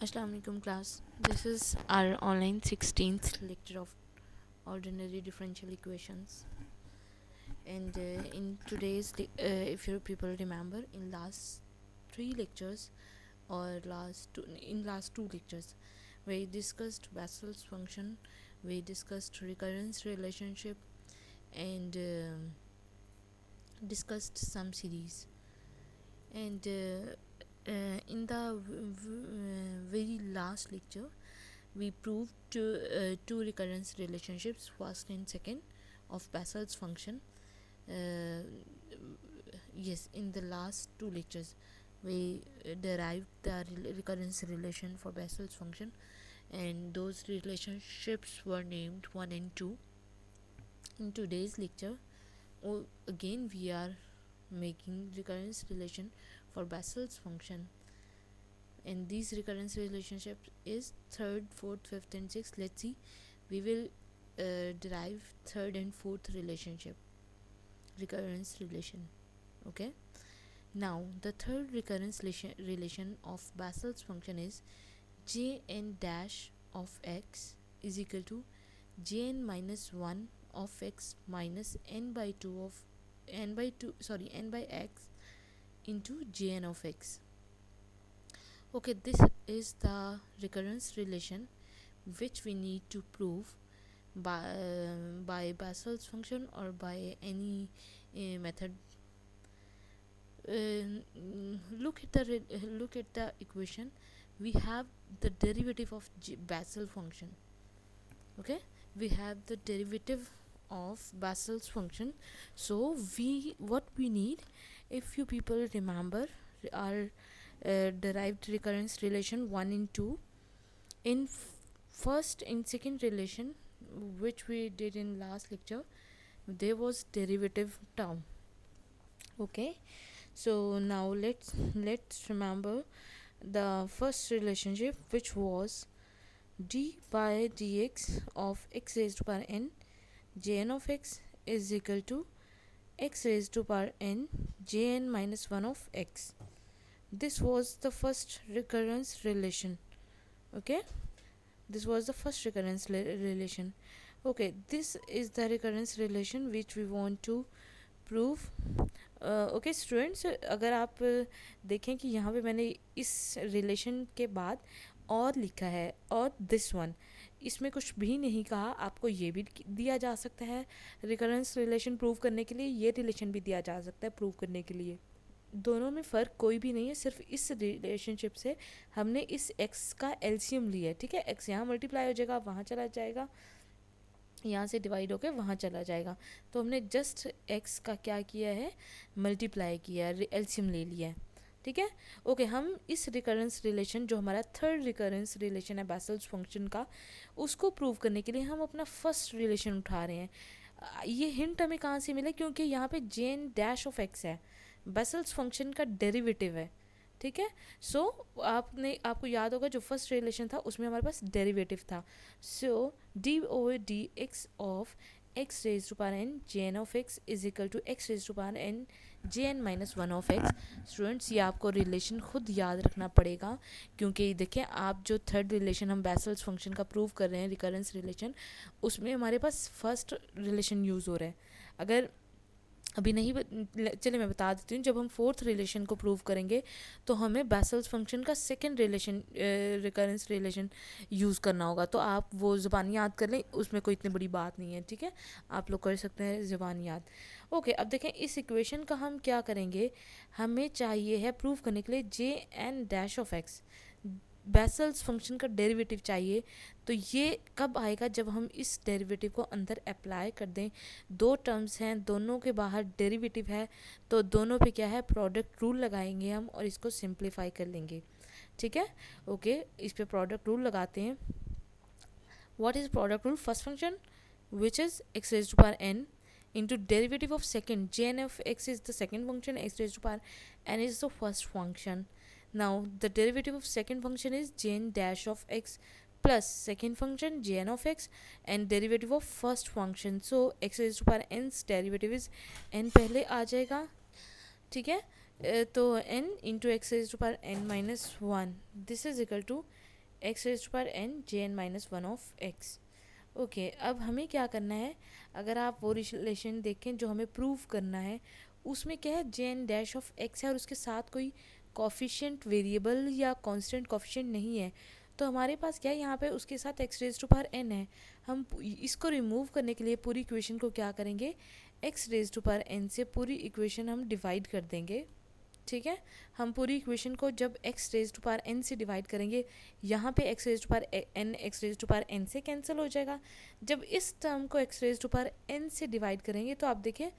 Assalamu alaikum class. This is our online 16th lecture of ordinary differential equations. And in today's, if you people remember, in last three lectures or last two lectures, we discussed Bessel's function, we discussed recurrence relationship, and discussed some series. And in the very last lecture, we proved two recurrence relationships, first and second, of Bessel's function. Uh, yes, in the last two lectures, we derived the recurrence relation for Bessel's function, and those relationships were named 1 and 2. In today's lecture, again we are making recurrence relation for Bessel's function, and these recurrence relationships is third, fourth, fifth, and sixth. Let's see, we will derive third and fourth recurrence relation. Okay, now the third recurrence relation of Bessel's function is Jn dash of x is equal to Jn minus 1 of x minus n by 2 of n by x into Jn of x. Okay, this is the recurrence relation which we need to prove by Bessel's function or by any method. Look at the equation. We have the derivative of Bessel function. Okay, we have the derivative of Bessel's function. So what we need, if you people remember our derived recurrence relation 1 and 2, in first and second relation which we did in last lecture, there was derivative term. Okay, so now let's remember the first relationship, which was d by dx of x raised to power n Jn of x is equal to x raised to power n Jn minus 1 of x. This was the first recurrence relation. Okay, this was the first recurrence relation. Okay, this is the recurrence relation which we want to prove. Okay students, अगर आप देखें कि यहाँ पे मैंने इस relation के बाद और लिखा है और दिस वन, इसमें कुछ भी नहीं कहा. आपको ये भी दिया जा सकता है रिकरेंस रिलेशन प्रूव करने के लिए, ये रिलेशन भी दिया जा सकता है प्रूव करने के लिए. दोनों में फ़र्क कोई भी नहीं है, सिर्फ इस रिलेशनशिप से हमने इस x का एलसीएम लिया है. ठीक है, x यहाँ मल्टीप्लाई हो जाएगा, वहाँ चला जाएगा, यहाँ से डिवाइड होकर वहाँ चला जाएगा. तो हमने जस्ट x का क्या किया है, मल्टीप्लाई किया है, एलसीएम ले लिया है. ठीक है, ओके. हम इस रिकरेंस रिलेशन, जो हमारा थर्ड रिकरेंस रिलेशन है बेसल्स फंक्शन का, उसको प्रूव करने के लिए हम अपना फर्स्ट रिलेशन उठा रहे हैं. ये हिंट हमें कहाँ से मिला, क्योंकि यहाँ पे जेन डैश ऑफ एक्स है, बेसल्स फंक्शन का डेरिवेटिव है. ठीक है, सो आपको याद होगा जो फर्स्ट रिलेशन था उसमें हमारे पास डेरिवेटिव था. So d over d x of x raise to power n J n of x is equal to x raise to power n J n minus 1 of x. Students, ये आपको relation खुद याद रखना पड़ेगा, क्योंकि देखें आप जो थर्ड रिलेशन हम बेसल्स फंक्शन का प्रूव कर रहे हैं, रिकरेंस रिलेशन, उसमें हमारे पास फर्स्ट रिलेशन यूज़ हो रहा है. अगर अभी नहीं चले मैं बता देती हूँ, जब हम फोर्थ रिलेशन को प्रूव करेंगे तो हमें बेसल्स फंक्शन का second relation recurrence relation use करना होगा. तो आप वो ज़बान याद कर लें, उसमें कोई इतनी बड़ी बात नहीं है. ठीक है, आप लोग कर सकते हैं ज़बान याद. ओके, अब देखें इस इक्वेशन का हम क्या करेंगे. हमें चाहिए है प्रूव करने के लिए J n dash of x, Bessel's function का डेरिवेटिव चाहिए. तो ये कब आएगा, जब हम इस डेरिवेटिव को अंदर अप्लाई कर दें. दो टर्म्स हैं, दोनों के बाहर डेरिवेटिव है, तो दोनों पे क्या है, प्रोडक्ट रूल लगाएंगे हम और इसको सिंप्लीफाई कर लेंगे. ठीक है, ओके. इस पे प्रोडक्ट रूल लगाते हैं. What is product rule. First function which is x raise to power n into derivative of second jn of x is the second function, x raised to power n is the first function. Now the derivative of second function is jn dash of x plus second function jn of x and derivative of first function, so x raised to power n's derivative is n पहले आ जाएगा. ठीक है, तो n into x raise to power n minus one, this is equal to x raise to power n J n minus one of x. Okay, अब हमें क्या करना है, अगर आप वो रिलेशन देखें जो हमें प्रूव करना है, उसमें क्या है, J n dash of x है और उसके साथ कोई कॉफिशिएंट वेरिएबल या कांस्टेंट कॉफिशिएंट नहीं है। तो हमारे पास क्या है, यहाँ पे उसके साथ x raise to power n है। हम इसको रिमूव करने के लिए पूरी इक्वेशन को क्या करेंगे, x raise to power n से पूरी इक्वेशन हम डिवाइड कर देंगे। ठीक है, हम पूरी इक्वेशन को जब x raise to power n से डिवाइड करेंगे, यहाँ पे x raise to power n x raise to power n से कैंसिल हो जाएगा। जब इस टर्म को x raise to power n से डिवाइड करेंगे तो आप देखिए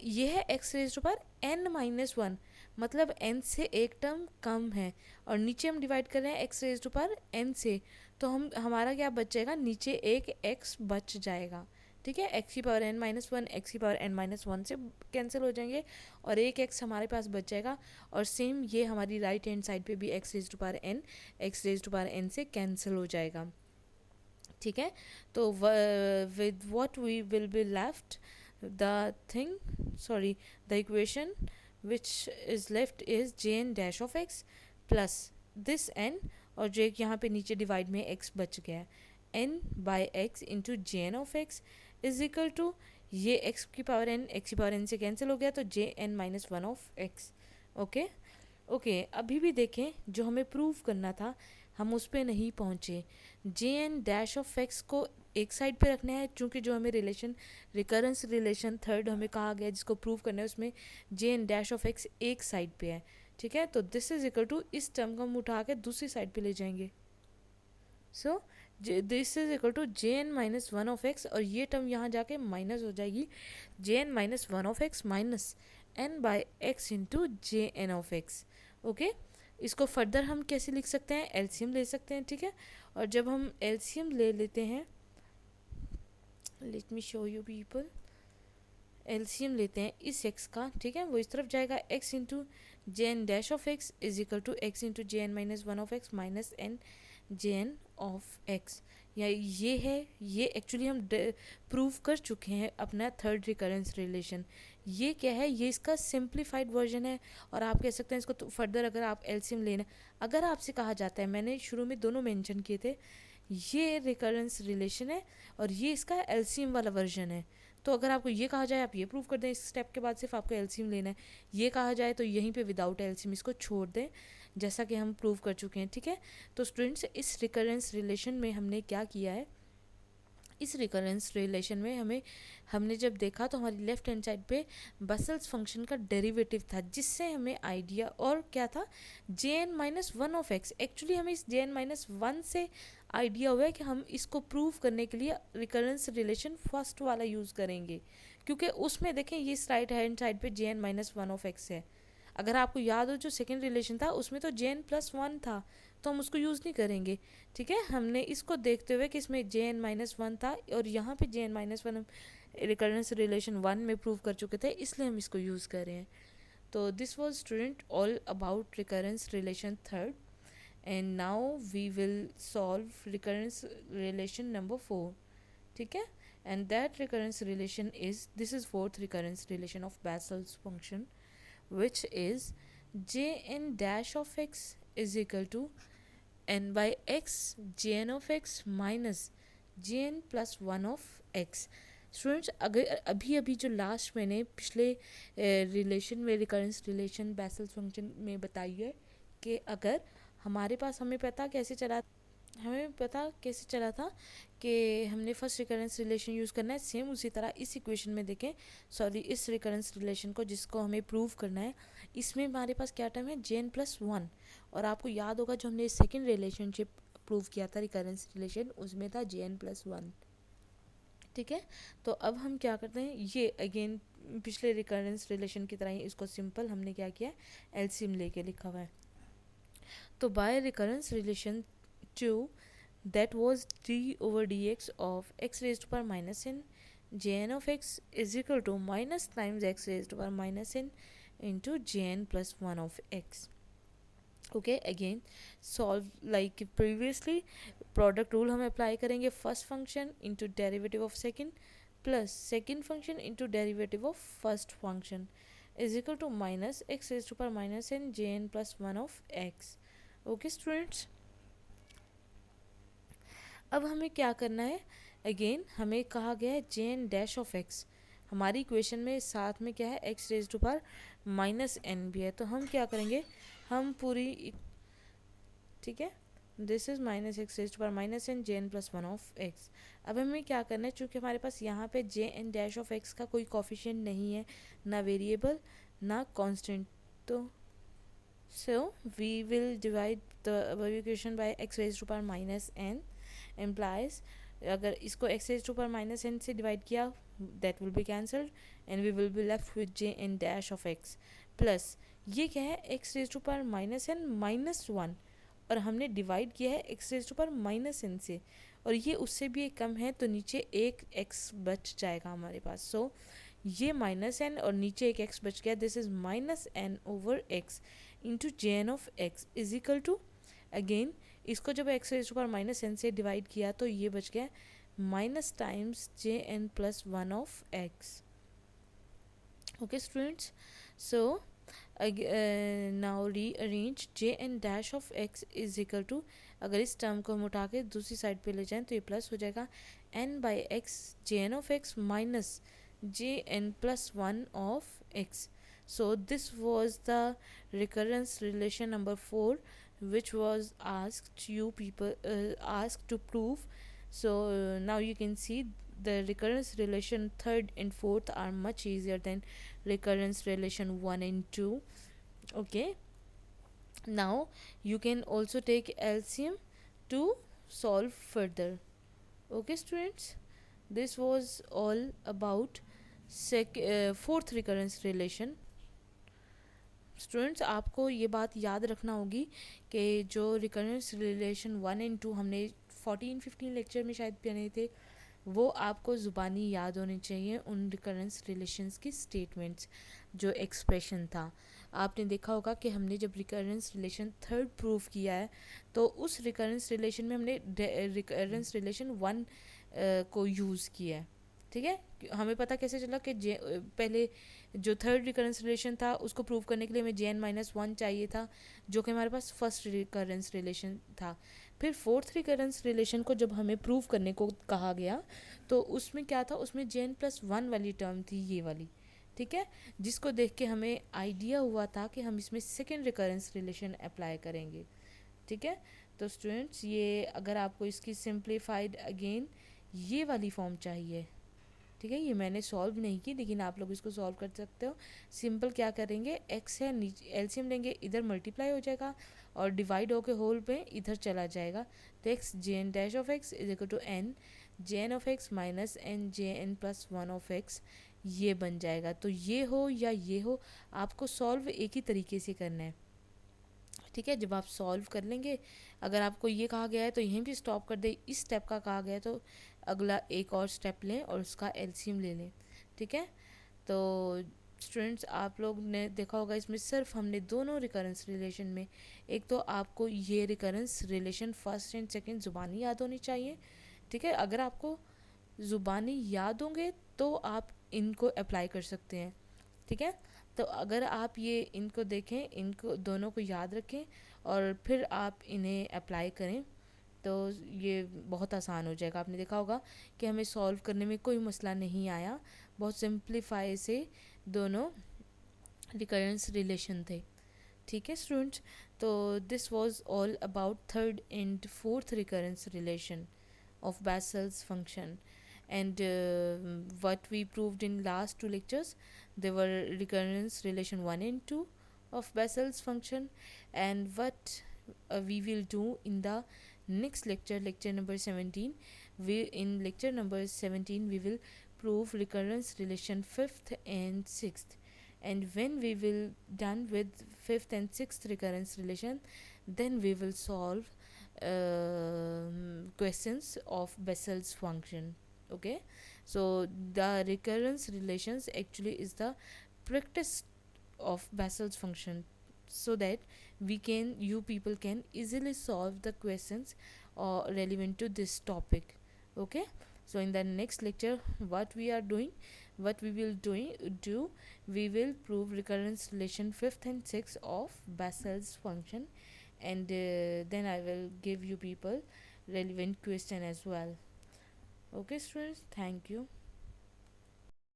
ये है x raise to power n minus one, मतलब एन से एक टर्म कम है, और नीचे हम डिवाइड कर रहे हैं x raise to power n से, तो हम हमारा क्या बच जाएगा, नीचे एक एक्स बच जाएगा। ठीक है, एक्स की power n minus one x की पावर एन माइनस वन से कैंसिल हो जाएंगे और एक एक्स हमारे पास बच जाएगा। और सेम ये हमारी राइट हैंड साइड पे भी x raise to power n x raise to power n से कैंसिल हो जाएगा। ठीक है, तो with what we will be left the thing, sorry, the equation which is left is jn dash of x plus this n, और जो एक यहाँ पे नीचे डिवाइड में x बच गया है, n by x into J n of x is equal to, ये x की पावर n x की पावर n से कैंसिल हो गया तो J n minus one of x. Okay okay, अभी भी देखें जो हमें प्रूव करना था हम उस पर नहीं पहुँचे। J n dash of x को एक साइड पे रखना है, क्योंकि जो हमें रिलेशन रिकरेंस रिलेशन थर्ड हमें कहा गया जिसको प्रूव करना है उसमें J n dash of x एक साइड पे है। ठीक है, तो दिस इज इक्वल टू, इस टर्म को हम उठा के दूसरी साइड पे ले जाएंगे। So this is equal to J n minus one of x, और ये टर्म यहाँ जाके माइनस हो जाएगी, J n minus one of x minus n by x into J n of x. Okay, इसको फर्दर हम कैसे लिख सकते हैं, एलसीएम ले सकते हैं। ठीक है, और जब हम एलसीएम ले लेते हैं, let me show you people, LCM लेते हैं इस एक्स का, ठीक है, वो इस तरफ जाएगा, x into J n dash of x is equal to x into J n minus one of x minus n J n of x. या ये है, ये एक्चुअली हम प्रूव कर चुके हैं अपना थर्ड रिकरेंस रिलेशन। ये क्या है, ये इसका सिंप्लीफाइड वर्जन है, और आप कह सकते हैं इसको तो फर्दर अगर आप एलसीएम लेना, अगर आपसे कहा जाता है, मैंने शुरू में दोनों मेंशन किए थे, ये रिकरेंस रिलेशन है और ये इसका एलसीएम वाला वर्जन है। तो अगर आपको ये कहा जाए आप ये प्रूव कर दें, इस स्टेप के बाद सिर्फ आपको एलसीएम लेना है, ये कहा जाए तो यहीं पे विदाउट एलसीएम इसको छोड़ दें, जैसा कि हम प्रूव कर चुके हैं। ठीक है, तो स्टूडेंट्स इस रिकरेंस रिलेशन में हमने क्या किया है, इस रिकरेंस रिलेशन में हमने जब देखा तो हमारी लेफ्ट हैंड साइड पे बसेल्स फंक्शन का डेरिवेटिव था, जिससे हमें आइडिया और क्या था, J n minus one of x. Actually हमें इस जे एन माइनस वन से आइडिया हुआ है कि हम इसको प्रूव करने के लिए रिकरेंस रिलेशन फर्स्ट वाला यूज़ करेंगे, क्योंकि उसमें देखें ये इस राइट हैंड साइड पे J n minus one of x है। अगर आपको याद हो जो सेकेंड रिलेशन था उसमें तो जे एन प्लस वन था, तो हम उसको यूज़ नहीं करेंगे। ठीक है, हमने इसको देखते हुए कि इसमें जे एन माइनस वन था और यहाँ पे J n minus one recurrence relation one में प्रूव कर चुके थे, इसलिए हम इसको यूज़ कर रहे हैं। तो this was student all about recurrence relation third, and now we will solve recurrence relation number four. ठीक है, and that recurrence relation is, this is fourth recurrence relation of Bessel's function, which is jn dash of x is equal to n by x jn of x minus jn plus 1 of x। Students अगर अभी जो last मैंने पिछले relation में recurrence relation Bessel's function में बताई है कि अगर हमारे पास, हमें पता कैसे चला था कि हमने फर्स्ट रिकरेंस रिलेशन यूज़ करना है, सेम उसी तरह इस इक्वेशन में देखें, सॉरी इस रिकरेंस रिलेशन को जिसको हमें प्रूव करना है, इसमें हमारे पास क्या टर्म है, जे एन प्लस वन। और आपको याद होगा जो हमने सेकेंड रिलेशनशिप प्रूव किया था रिकरेंस रिलेशन, उसमें था जे एन प्लस वन। ठीक है, तो अब हम क्या करते हैं, ये अगेन पिछले रिकरेंस रिलेशन की तरह ही इसको सिंपल हमने क्या किया, एलसीएम लेके लिखा हुआ है। तो by recurrence relation 2, that was d over dx of x raised to power minus n jn of x is equal to minus times x raised to power minus n into jn plus 1 of x. Okay, again solve like previously, product rule हम apply करेंगे, first function into derivative of second plus second function into derivative of first function, is equal to minus x raised to power minus n jn plus 1 of x. Okay students, अब हमें क्या करना है, again हमें कहा गया है J n dash of x, हमारी इक्वेशन में साथ में क्या है x raise to power minus n भी है, तो हम क्या करेंगे, हम पूरी, ठीक है, this is minus x raise to power minus n J n plus 1 of x. अब हमें क्या करना है, चूँकि हमारे पास यहाँ पे J n dash of x का कोई कॉफिशिएंट नहीं है, ना वेरिएबल ना कांस्टेंट, तो so we will divide the equation by x raise to power minus n implies, अगर इसको x raised to power minus n से डिवाइड किया that will be cancelled and we will be left with j n dash of x plus ये क्या है x raised to power minus n minus one, और हमने divide किया है x raised to power minus n से, और ये उससे भी एक कम है तो नीचे एक x बच जाएगा हमारे पास. सो ये माइनस एन और नीचे एक x बच गया, this is minus n over x into J n of x is equal to, again इसको जब x raise to power minus n से डिवाइड किया तो ये बच गया minus times J n plus 1 of x. Okay students, so now rearrange J n dash of x is equal to, अगर इस टर्म को हम उठा के दूसरी साइड पे ले जाएं तो ये प्लस हो जाएगा n by x J n of x minus J n plus 1 of x. So this was the recurrence relation number 4 which was asked you people asked to prove. So now you can see the recurrence relation third and fourth are much easier than recurrence relation 1 and 2. Okay, now you can also take LCM to solve further. Okay students, this was all about fourth recurrence relation. Students, आपको ये बात याद रखना होगी कि जो recurrence relation 1 and 2 हमने 14-15 lecture में शायद पढ़े थे, वो आपको ज़ुबानी याद होने चाहिए, उन रिकरेंस रिलेशंस की स्टेटमेंट्स, जो एक्सप्रेशन था. आपने देखा होगा कि हमने जब रिकरेंस रिलेशन थर्ड प्रूव किया है तो उस रिकरेंस रिलेशन में हमने रिकरेंस रिलेशन 1 को यूज़ किया है. ठीक है, हमें पता कैसे चला कि पहले जो थर्ड रिकरेंस रिलेशन था उसको प्रूव करने के लिए हमें जे एन माइनस वन चाहिए था, जो कि हमारे पास फर्स्ट रिकरेंस रिलेशन था. फिर फोर्थ रिकरेंस रिलेशन को जब हमें प्रूव करने को कहा गया तो उसमें क्या था, उसमें जे एन प्लस वन वाली टर्म थी, ये वाली. ठीक है, जिसको देख के हमें आइडिया हुआ था कि हम इसमें सेकेंड रिकरेंस रिलेशन अप्लाई करेंगे. ठीक है, तो स्टूडेंट्स ये अगर आपको इसकी सिंप्लीफाइड अगेन ये वाली फॉर्म चाहिए, ठीक है, ये मैंने सॉल्व नहीं की लेकिन आप लोग इसको सॉल्व कर सकते हो. सिंपल क्या करेंगे, एक्स है नीचे एलसीएम लेंगे, इधर मल्टीप्लाई हो जाएगा और डिवाइड होके होल पे इधर चला जाएगा, तो x J n dash of x is equal to n J n of x minus n J n plus 1 of x, ये बन जाएगा. तो ये हो या ये हो, आपको सॉल्व एक ही तरीके से करना है. ठीक है, जब आप सॉल्व कर लेंगे, अगर आपको ये कहा गया है तो यहीं भी स्टॉप कर दे, इस स्टेप का कहा गया है तो अगला एक और स्टेप लें और उसका एलसीएम ले लें. ठीक है, तो स्टूडेंट्स आप लोग ने देखा होगा इसमें सिर्फ हमने दोनों रिकरेंस रिलेशन में, एक तो आपको ये recurrence relation first and second ज़ुबानी याद होनी चाहिए. ठीक है, अगर आपको ज़ुबानी याद होंगे तो आप इनको अप्लाई कर सकते हैं. ठीक है, तो अगर आप ये इनको देखें, इनको दोनों को याद रखें और फिर आप इन्हें अप्लाई करें तो ये बहुत आसान हो जाएगा. आपने देखा होगा कि हमें सॉल्व करने में कोई मसला नहीं आया, बहुत सिंप्लीफाई से दोनों रिकरेंस रिलेशन थे. ठीक है स्टूडेंट्स, तो this was all about third and fourth recurrence relation of Bessel's function, and what we proved in last two lectures, they were recurrence relation 1 and 2 of Bessel's function, and what we will do in the next lecture, lecture number 17. In lecture number 17 we will prove recurrence relation 5th and 6th, and when we will done with 5th and 6th recurrence relation, then we will solve questions of Bessel's function. Okay, so the recurrence relations actually is the practice of Bessel's function, so that you people can easily solve the questions relevant to this topic. Okay, So in the next lecture, what we are doing, what we will do, we will prove recurrence relation 5th and 6th of Bessel's function, and then I will give you people relevant question as well. Okay students, thank you.